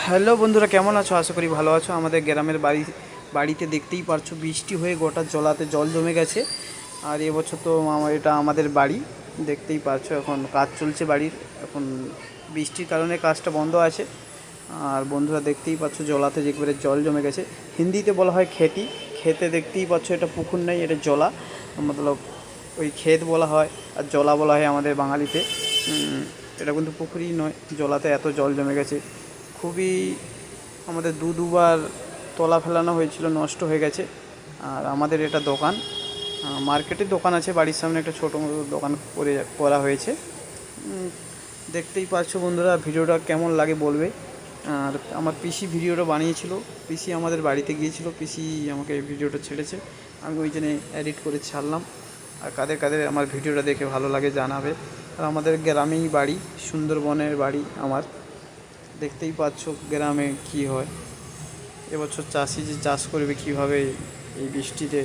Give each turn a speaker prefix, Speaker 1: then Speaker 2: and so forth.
Speaker 1: Hello বন্ধুরা, কেমন আছো? আশা করি ভালো আছো। আমাদের গ্রামের বাড়িতে দেখতেই পারছো বৃষ্টি হয়ে গোটা জলাতে জল জমে গেছে। আর এবছর তো এটা আমাদের বাড়ি, দেখতেই পারছো এখন কাজ চলছে বাড়ির। এখন বৃষ্টির কারণে কাজটা বন্ধ আছে। আর বন্ধুরা দেখতেই পাচ্ছ জলাতে যেগুলো জল জমে গেছে, হিন্দিতে বলা হয় খেতি। খেতে দেখতেই পাচ্ছ এটা পুকুর নেই, এটা জলা, মতলব ওই ক্ষেত বলা হয় আর জলা বলা হয় আমাদের বাঙালিতে। এটা কিন্তু পুকুরই নয়, জলাতে এত জল জমে গেছে। খুবই আমাদের দুবার তলা ফেলানো হয়েছিল, নষ্ট হয়ে গেছে। আর আমাদের এটা দোকান, মার্কেটের দোকান আছে, বাড়ির সামনে একটা ছোটো মতো দোকান করা হয়েছে। দেখতেই পাচ্ছ বন্ধুরা, ভিডিওটা কেমন লাগে বলবে। আর আমার পিসি ভিডিওটা বানিয়েছিল, পিসি আমাদের বাড়িতে গিয়েছিল, পিসি আমাকে এই ভিডিওটা ছেড়েছে, আমি ওই জন্যে এডিট করে ছাড়লাম। আর কাদের কাদের আমার ভিডিওটা দেখে ভালো লাগে জানাবে। আর আমাদের গ্রামেই বাড়ি, সুন্দরবনের বাড়ি আমার। দেখতেই পাচ্ছ গ্রামে কি হয়। এবছর চাষি যে চাষ করবে কীভাবে এই বৃষ্টিতে,